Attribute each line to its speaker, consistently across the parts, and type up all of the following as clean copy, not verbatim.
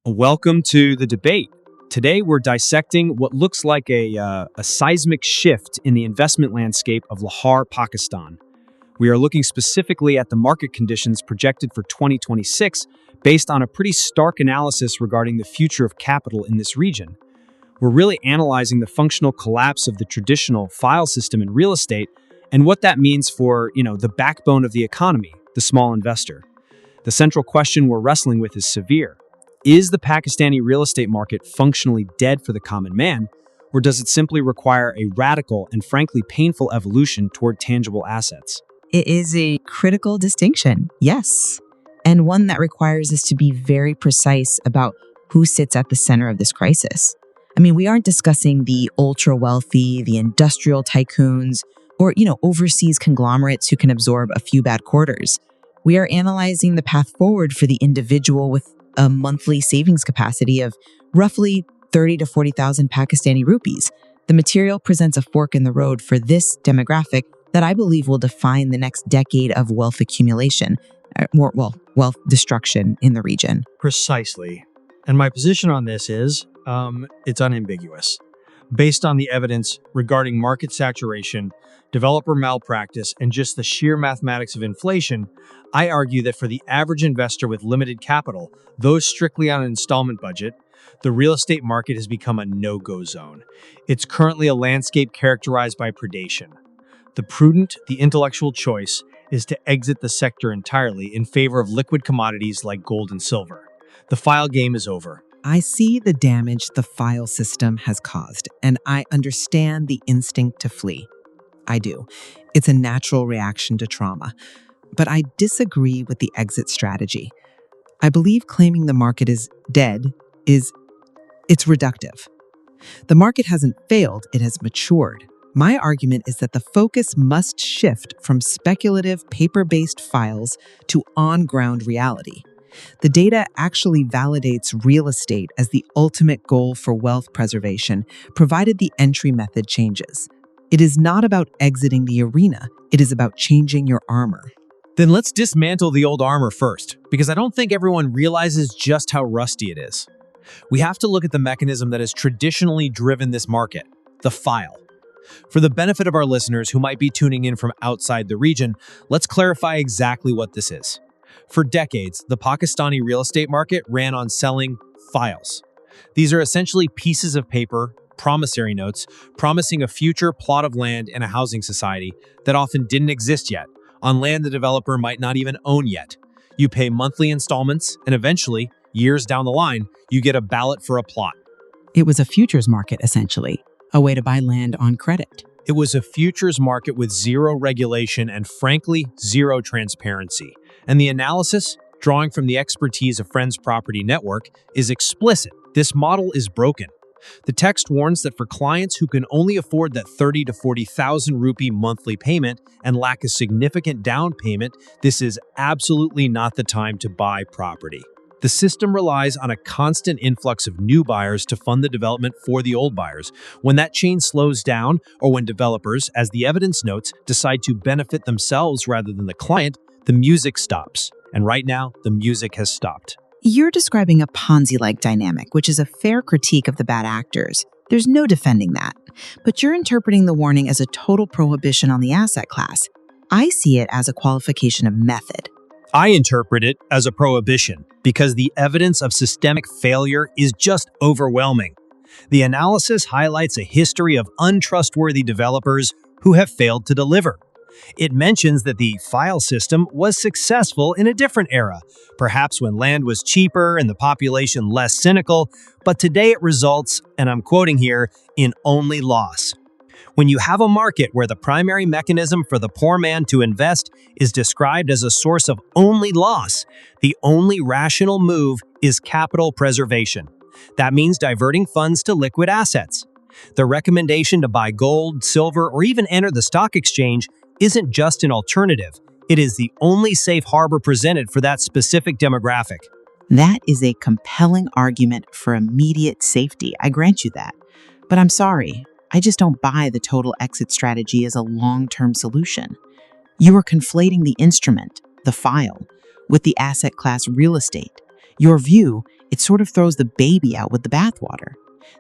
Speaker 1: Welcome to the debate. Today, we're dissecting what looks like a seismic shift in the investment landscape of Lahore, Pakistan. We are looking specifically at the market conditions projected for 2026 based on a pretty stark analysis regarding the future of capital in this region. We're really analyzing the functional collapse of the traditional file system in real estate and what that means for, the backbone of the economy, the small investor. The central question we're wrestling with is severe. Is the Pakistani real estate market functionally dead for the common man, or does it simply require a radical and frankly painful evolution toward tangible assets?
Speaker 2: It is a critical distinction, yes, and one that requires us to be very precise about who sits at the center of this crisis. We aren't discussing the ultra-wealthy, the industrial tycoons, or, overseas conglomerates who can absorb a few bad quarters. We are analyzing the path forward for the individual with a monthly savings capacity of roughly 30 to 40,000 Pakistani rupees. The material presents a fork in the road for this demographic that I believe will define the next decade of wealth accumulation, wealth destruction in the region.
Speaker 3: Precisely. And my position on this is, it's unambiguous. Based on the evidence regarding market saturation, developer malpractice, and just the sheer mathematics of inflation, I argue that for the average investor with limited capital, those strictly on an installment budget, the real estate market has become a no-go zone. It's currently a landscape characterized by predation. The prudent, the intellectual choice is to exit the sector entirely in favor of liquid commodities like gold and silver. The file game is over.
Speaker 4: I see the damage the file system has caused, and I understand the instinct to flee. I do. It's a natural reaction to trauma. But I disagree with the exit strategy. I believe claiming the market is dead it's reductive. The market hasn't failed, it has matured. My argument is that the focus must shift from speculative paper-based files to on-ground reality. The data actually validates real estate as the ultimate goal for wealth preservation, provided the entry method changes. It is not about exiting the arena, it is about changing your armor.
Speaker 1: Then let's dismantle the old armor first, because I don't think everyone realizes just how rusty it is. We have to look at the mechanism that has traditionally driven this market, the file. For the benefit of our listeners who might be tuning in from outside the region, let's clarify exactly what this is. For decades, the Pakistani real estate market ran on selling files. These are essentially pieces of paper, promissory notes, promising a future plot of land in a housing society that often didn't exist yet, on land the developer might not even own yet. You pay monthly installments, and eventually, years down the line, you get a ballot for a plot.
Speaker 4: It was a futures market, essentially, a way to buy land on credit.
Speaker 1: It was a futures market with zero regulation and, frankly, zero transparency. And the analysis, drawing from the expertise of Friends Property Network, is explicit. This model is broken. The text warns that for clients who can only afford that 30 to 40,000 rupee monthly payment and lack a significant down payment, this is absolutely not the time to buy property. The system relies on a constant influx of new buyers to fund the development for the old buyers. When that chain slows down, or when developers, as the evidence notes, decide to benefit themselves rather than the client, the music stops. And right now, the music has stopped.
Speaker 2: You're describing a Ponzi-like dynamic, which is a fair critique of the bad actors. There's no defending that. But you're interpreting the warning as a total prohibition on the asset class. I see it as a qualification of method.
Speaker 1: I interpret it as a prohibition because the evidence of systemic failure is just overwhelming. The analysis highlights a history of untrustworthy developers who have failed to deliver. It mentions that the file system was successful in a different era, perhaps when land was cheaper and the population less cynical, but today it results, and I'm quoting here, in only loss. When you have a market where the primary mechanism for the poor man to invest is described as a source of only loss, the only rational move is capital preservation. That means diverting funds to liquid assets. The recommendation to buy gold, silver, or even enter the stock exchange isn't just an alternative. It is the only safe harbor presented for that specific demographic.
Speaker 2: That is a compelling argument for immediate safety. I grant you that. But I'm sorry, I just don't buy the total exit strategy as a long-term solution. You are conflating the instrument, the file, with the asset class real estate. Your view It sort of throws the baby out with the bathwater.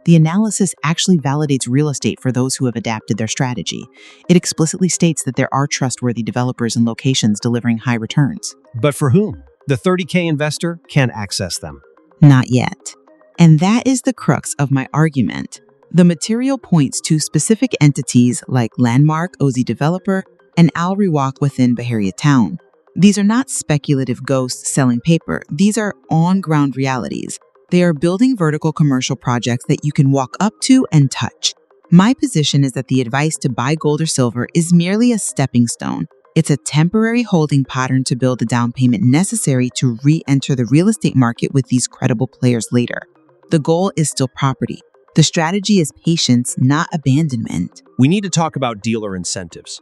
Speaker 2: The analysis actually validates real estate for those who have adapted their strategy. It explicitly states that there are trustworthy developers and locations delivering high returns.
Speaker 1: But for whom? The 30K investor can't access them.
Speaker 2: Not yet. And that is the crux of my argument. The material points to specific entities like Landmark, OZ Developer, and Al Riwak within Bahariya Town. These are not speculative ghosts selling paper. These are on-ground realities. They are building vertical commercial projects that you can walk up to and touch. My position is that the advice to buy gold or silver is merely a stepping stone. It's a temporary holding pattern to build the down payment necessary to re-enter the real estate market with these credible players later. The goal is still property. The strategy is patience, not abandonment.
Speaker 1: We need to talk about dealer incentives.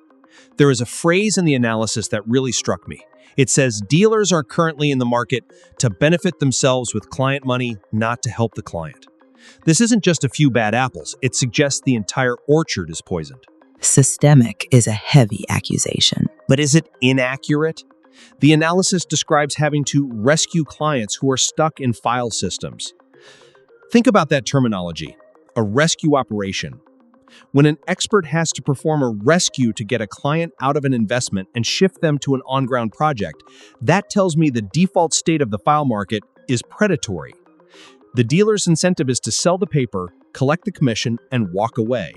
Speaker 1: There is a phrase in the analysis that really struck me. It says dealers are currently in the market to benefit themselves with client money, not to help the client. This isn't just a few bad apples. It suggests the entire orchard is poisoned.
Speaker 2: Systemic is a heavy accusation.
Speaker 1: But is it inaccurate? The analysis describes having to rescue clients who are stuck in file systems. Think about that terminology, a rescue operation. When an expert has to perform a rescue to get a client out of an investment and shift them to an on-ground project, that tells me the default state of the file market is predatory. The dealer's incentive is to sell the paper, collect the commission, and walk away.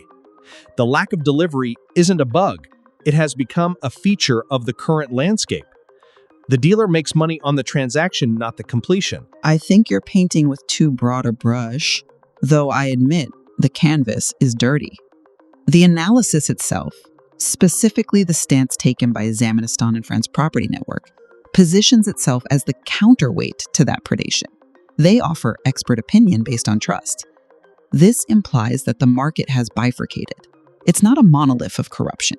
Speaker 1: The lack of delivery isn't a bug. It has become a feature of the current landscape. The dealer makes money on the transaction, not the completion.
Speaker 2: I think you're painting with too broad a brush, though I admit the canvas is dirty. The analysis itself, specifically the stance taken by Zamanistan and Friends Property Network, positions itself as the counterweight to that predation. They offer expert opinion based on trust. This implies that the market has bifurcated. It's not a monolith of corruption.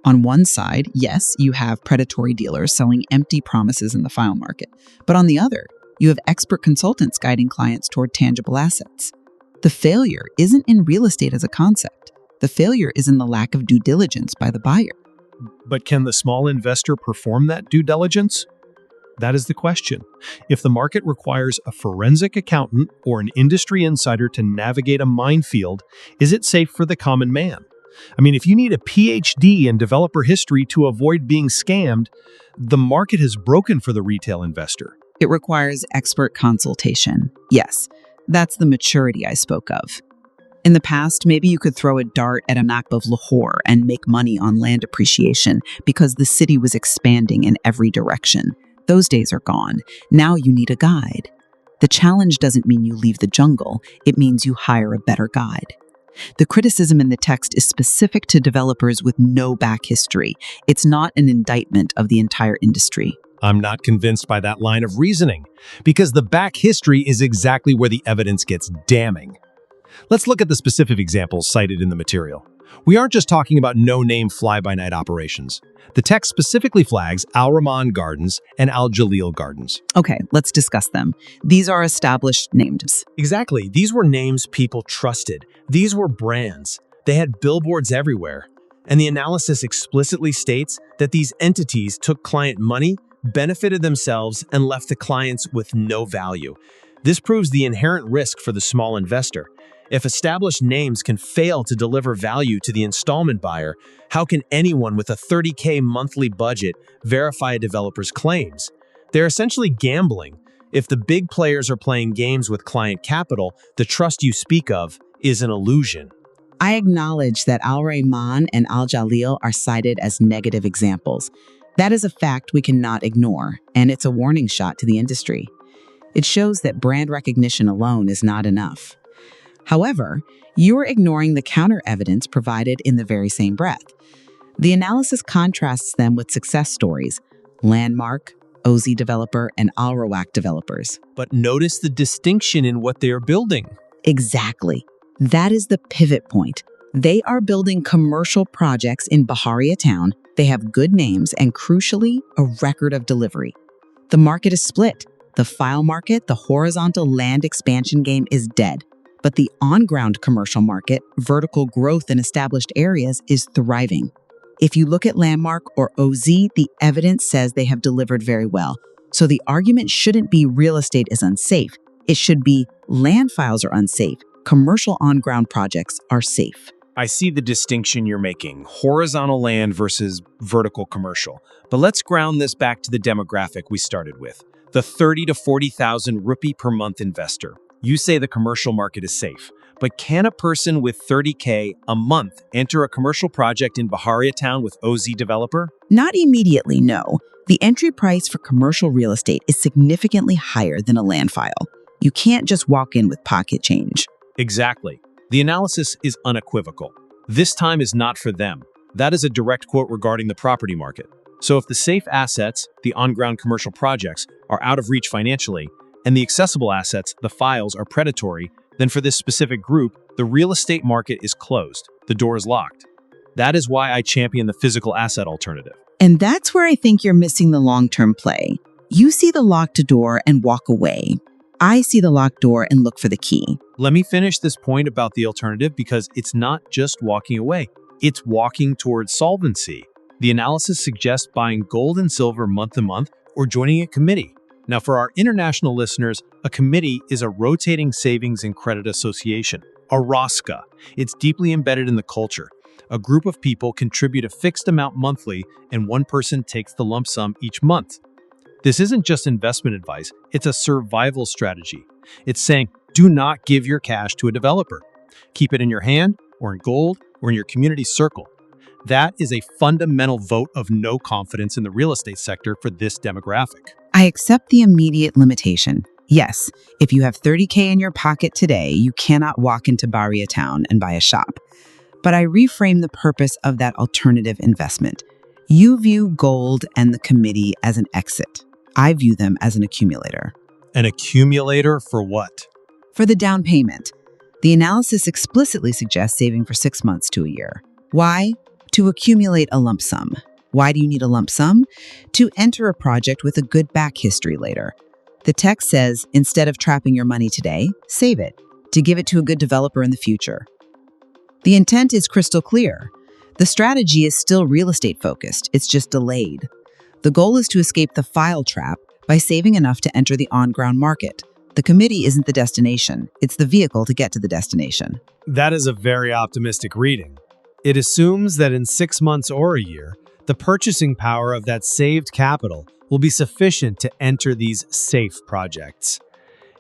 Speaker 2: On one side, yes, you have predatory dealers selling empty promises in the file market. But on the other, you have expert consultants guiding clients toward tangible assets. The failure isn't in real estate as a concept. The failure is in the lack of due diligence by the buyer.
Speaker 1: But can the small investor perform that due diligence? That is the question. If the market requires a forensic accountant or an industry insider to navigate a minefield, is it safe for the common man? I mean, if you need a PhD in developer history to avoid being scammed, the market has broken for the retail investor.
Speaker 2: It requires expert consultation. Yes, that's the maturity I spoke of. In the past, maybe you could throw a dart at a map of Lahore and make money on land appreciation because the city was expanding in every direction. Those days are gone. Now you need a guide. The challenge doesn't mean you leave the jungle. It means you hire a better guide. The criticism in the text is specific to developers with no back history. It's not an indictment of the entire industry.
Speaker 1: I'm not convinced by that line of reasoning, because the back history is exactly where the evidence gets damning. Let's look at the specific examples cited in the material. We aren't just talking about no-name fly-by-night operations. The text specifically flags Al Rahman Gardens and Al Jalil Gardens.
Speaker 2: Okay, let's discuss them. These are established names.
Speaker 1: Exactly. These were names people trusted. These were brands. They had billboards everywhere. And the analysis explicitly states that these entities took client money, benefited themselves, and left the clients with no value. This proves the inherent risk for the small investor. If established names can fail to deliver value to the installment buyer, how can anyone with a $30K monthly budget verify a developer's claims? They're essentially gambling. If the big players are playing games with client capital, the trust you speak of is an illusion.
Speaker 2: I acknowledge that Al Rahman and Al Jalil are cited as negative examples. That is a fact we cannot ignore, and it's a warning shot to the industry. It shows that brand recognition alone is not enough. However, you are ignoring the counter evidence provided in the very same breath. The analysis contrasts them with success stories, Landmark, OZ Developer, and Al Rawak developers.
Speaker 1: But notice the distinction in what they are building.
Speaker 2: Exactly. That is the pivot point. They are building commercial projects in Bahariya Town. They have good names and, crucially, a record of delivery. The market is split. The file market, the horizontal land expansion game, is dead. But the on-ground commercial market, vertical growth in established areas, is thriving. If you look at Landmark or OZ, the evidence says they have delivered very well. So the argument shouldn't be real estate is unsafe. It should be land files are unsafe, commercial on-ground projects are safe.
Speaker 1: I see the distinction you're making, horizontal land versus vertical commercial. But let's ground this back to the demographic we started with, the 30 to 40,000 rupee per month investor. You say the commercial market is safe, but can a person with 30K a month enter a commercial project in Baharia Town with OZ developer?
Speaker 2: Not immediately, no. The entry price for commercial real estate is significantly higher than a land file. You can't just walk in with pocket change.
Speaker 1: Exactly. The analysis is unequivocal. This time is not for them. That is a direct quote regarding the property market. So if the safe assets, the on-ground commercial projects, are out of reach financially, and the accessible assets, the files, are predatory, then for this specific group, the real estate market is closed. The door is locked. That is why I champion the physical asset alternative.
Speaker 2: And that's where I think you're missing the long-term play. You see the locked door and walk away. I see the locked door and look for the key.
Speaker 1: Let me finish this point about the alternative because it's not just walking away. It's walking towards solvency. The analysis suggests buying gold and silver month to month or joining a committee. Now, for our international listeners, a committee is a rotating savings and credit association, a ROSCA. It's deeply embedded in the culture. A group of people contribute a fixed amount monthly, and one person takes the lump sum each month. This isn't just investment advice, it's a survival strategy. It's saying, do not give your cash to a developer. Keep it in your hand, or in gold, or in your community circle. That is a fundamental vote of no confidence in the real estate sector for this demographic.
Speaker 2: I accept the immediate limitation. Yes, if you have 30K in your pocket today, you cannot walk into Baharia Town and buy a shop. But I reframe the purpose of that alternative investment. You view gold and the committee as an exit. I view them as an accumulator.
Speaker 1: An accumulator for what?
Speaker 2: For the down payment. The analysis explicitly suggests saving for 6 months to a year. Why? To accumulate a lump sum. Why do you need a lump sum? To enter a project with a good back history later. The text says, instead of trapping your money today, save it, to give it to a good developer in the future. The intent is crystal clear. The strategy is still real estate focused, it's just delayed. The goal is to escape the file trap by saving enough to enter the on-ground market. The committee isn't the destination, it's the vehicle to get to the destination.
Speaker 1: That is a very optimistic reading. It assumes that in 6 months or a year, the purchasing power of that saved capital will be sufficient to enter these safe projects.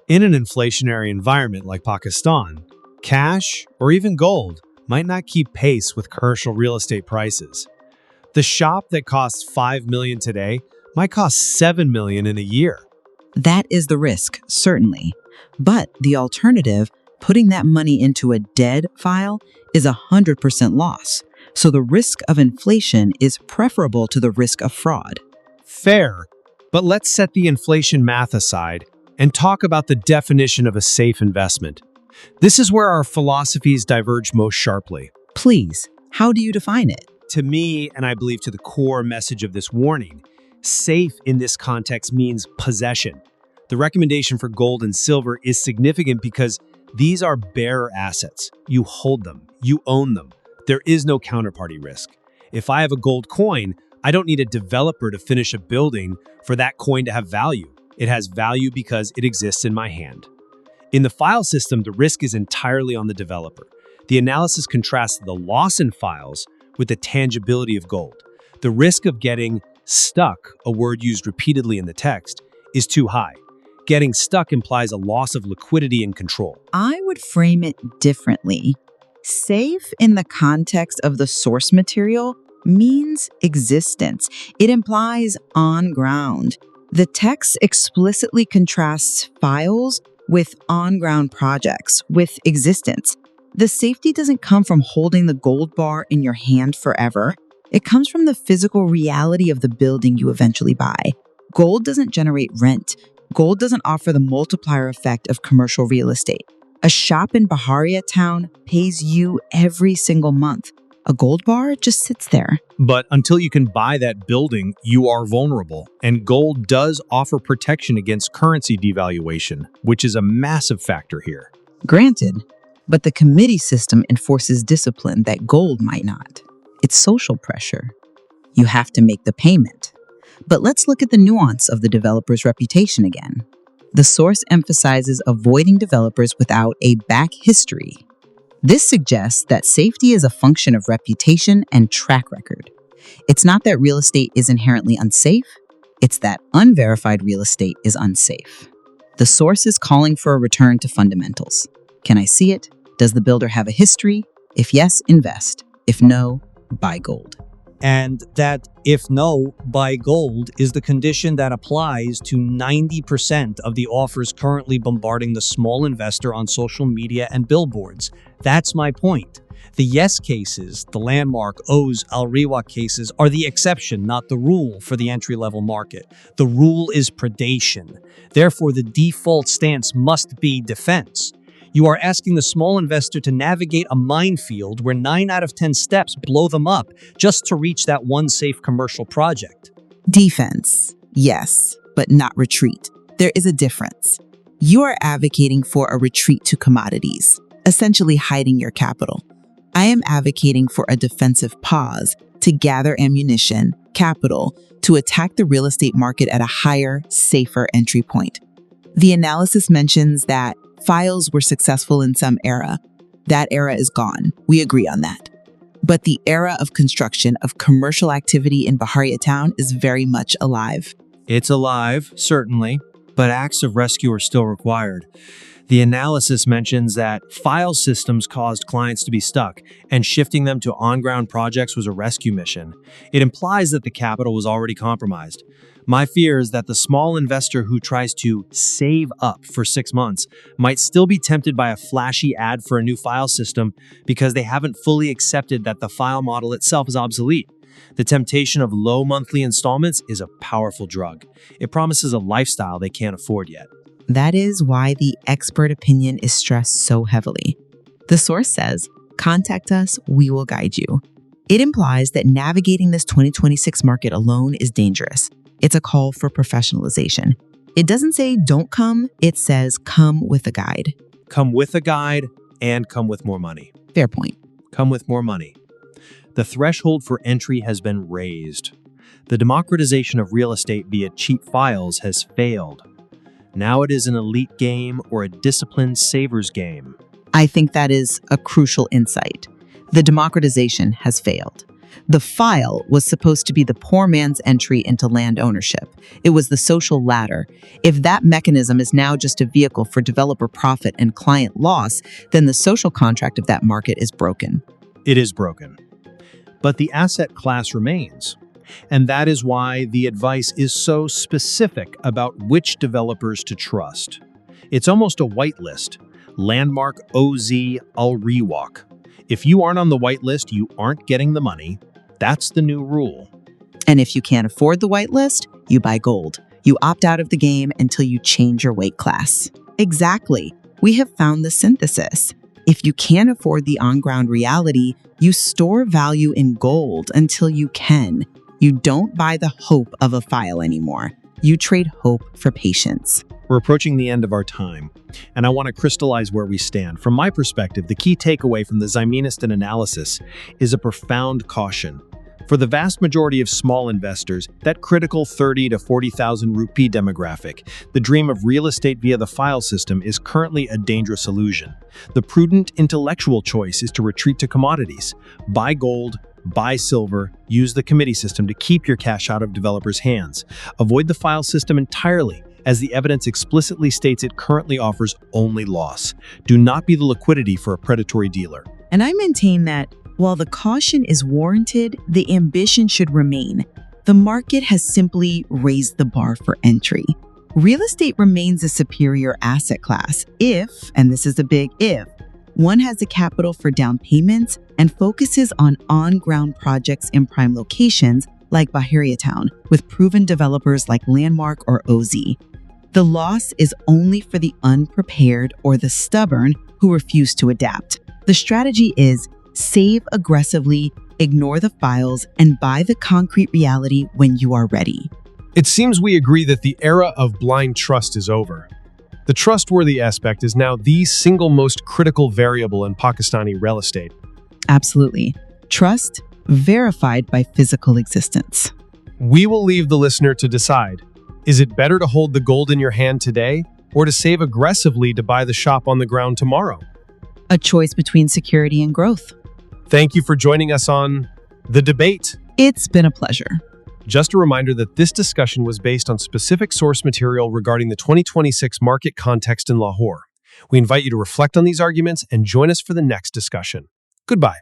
Speaker 1: In an inflationary environment like Pakistan, cash or even gold might not keep pace with commercial real estate prices. The shop that costs $5 million today might cost $7 million in a year.
Speaker 2: That is the risk, certainly. But the alternative, putting that money into a dead file, is 100% loss. So the risk of inflation is preferable to the risk of fraud.
Speaker 1: Fair, but let's set the inflation math aside and talk about the definition of a safe investment. This is where our philosophies diverge most sharply.
Speaker 2: Please, how do you define it?
Speaker 1: To me, and I believe to the core message of this warning, safe in this context means possession. The recommendation for gold and silver is significant because these are bearer assets. You hold them, you own them. There is no counterparty risk. If I have a gold coin, I don't need a developer to finish a building for that coin to have value. It has value because it exists in my hand. In the file system, the risk is entirely on the developer. The analysis contrasts the loss in files with the tangibility of gold. The risk of getting stuck, a word used repeatedly in the text, is too high. Getting stuck implies a loss of liquidity and control.
Speaker 2: I would frame it differently. Safe in the context of the source material means existence. It implies on ground. The text explicitly contrasts files with on-ground projects, with existence. The safety doesn't come from holding the gold bar in your hand forever. It comes from the physical reality of the building you eventually buy. Gold doesn't generate rent. Gold doesn't offer the multiplier effect of commercial real estate. A shop in Baharia Town pays you every single month. A gold bar just sits there.
Speaker 1: But until you can buy that building, you are vulnerable. And gold does offer protection against currency devaluation, which is a massive factor here.
Speaker 2: Granted, but the committee system enforces discipline that gold might not. It's social pressure. You have to make the payment. But let's look at the nuance of the developer's reputation again. The source emphasizes avoiding developers without a back history. This suggests that safety is a function of reputation and track record. It's not that real estate is inherently unsafe, it's that unverified real estate is unsafe. The source is calling for a return to fundamentals. Can I see it? Does the builder have a history? If yes, invest. If no, buy gold.
Speaker 1: And that if no, buy gold is the condition that applies to 90% of the offers currently bombarding the small investor on social media and billboards. That's my point. The yes cases, the Landmark, O's, Al Riwaq cases, are the exception, not the rule for the entry-level market. The rule is predation. Therefore, the default stance must be defense. You are asking the small investor to navigate a minefield where 9 out of 10 steps blow them up just to reach that one safe commercial project.
Speaker 2: Defense, yes, but not retreat. There is a difference. You are advocating for a retreat to commodities, essentially hiding your capital. I am advocating for a defensive pause to gather ammunition, capital, to attack the real estate market at a higher, safer entry point. The analysis mentions that files were successful in some era. That era is gone. We agree on that. But the era of construction of commercial activity in Bahariya town is very much alive.
Speaker 3: It's alive, certainly, but acts of rescue are still required. The analysis mentions that file systems caused clients to be stuck, and shifting them to on-ground projects was a rescue mission. It implies that the capital was already compromised. My fear is that the small investor who tries to save up for 6 months might still be tempted by a flashy ad for a new file system because they haven't fully accepted that the file model itself is obsolete. The temptation of low monthly installments is a powerful drug. It promises a lifestyle they can't afford yet.
Speaker 2: That is why the expert opinion is stressed so heavily. The source says, contact us, we will guide you. It implies that navigating this 2026 market alone is dangerous. It's a call for professionalization. It doesn't say don't come, it says come with a guide.
Speaker 3: Come with a guide and come with more money.
Speaker 2: Fair point.
Speaker 3: Come with more money. The threshold for entry has been raised. The democratization of real estate via cheap files has failed. Now it is an elite game or a disciplined saver's game.
Speaker 2: I think that is a crucial insight. The democratization has failed. The file was supposed to be the poor man's entry into land ownership. It was the social ladder. If that mechanism is now just a vehicle for developer profit and client loss, then the social contract of that market is broken.
Speaker 3: It is broken. But the asset class remains. And that is why the advice is so specific about which developers to trust. It's almost a whitelist. Landmark, OZ, Al Riwaq. If you aren't on the whitelist, you aren't getting the money. That's the new rule.
Speaker 2: And if you can't afford the whitelist, you buy gold. You opt out of the game until you change your weight class. Exactly. We have found the synthesis. If you can't afford the on-ground reality, you store value in gold until you can. You don't buy the hope of a file anymore. You trade hope for patience.
Speaker 3: We're approaching the end of our time, and I want to crystallize where we stand. From my perspective, the key takeaway from the Zaiministan analysis is a profound caution. For the vast majority of small investors, that critical 30 to 40,000 rupee demographic, the dream of real estate via the file system is currently a dangerous illusion. The prudent intellectual choice is to retreat to commodities. Buy gold, buy silver, use the committee system to keep your cash out of developers' hands. Avoid the file system entirely, as the evidence explicitly states it currently offers only loss. Do not be the liquidity for a predatory dealer.
Speaker 2: And I maintain that while the caution is warranted, the ambition should remain. The market has simply raised the bar for entry. Real estate remains a superior asset class if, and this is a big if, one has the capital for down payments and focuses on-ground projects in prime locations like Bahariya Town with proven developers like Landmark or OZ. The loss is only for the unprepared or the stubborn who refuse to adapt. The strategy is save aggressively, ignore the files, and buy the concrete reality when you are ready.
Speaker 5: It seems we agree that the era of blind trust is over. The trustworthy aspect is now the single most critical variable in Pakistani real estate.
Speaker 2: Absolutely. Trust verified by physical existence.
Speaker 5: We will leave the listener to decide. Is it better to hold the gold in your hand today or to save aggressively to buy the shop on the ground tomorrow?
Speaker 2: A choice between security and growth.
Speaker 5: Thank you for joining us on The Debate.
Speaker 2: It's been a pleasure.
Speaker 5: Just a reminder that this discussion was based on specific source material regarding the 2026 market context in Lahore. We invite you to reflect on these arguments and join us for the next discussion. Goodbye.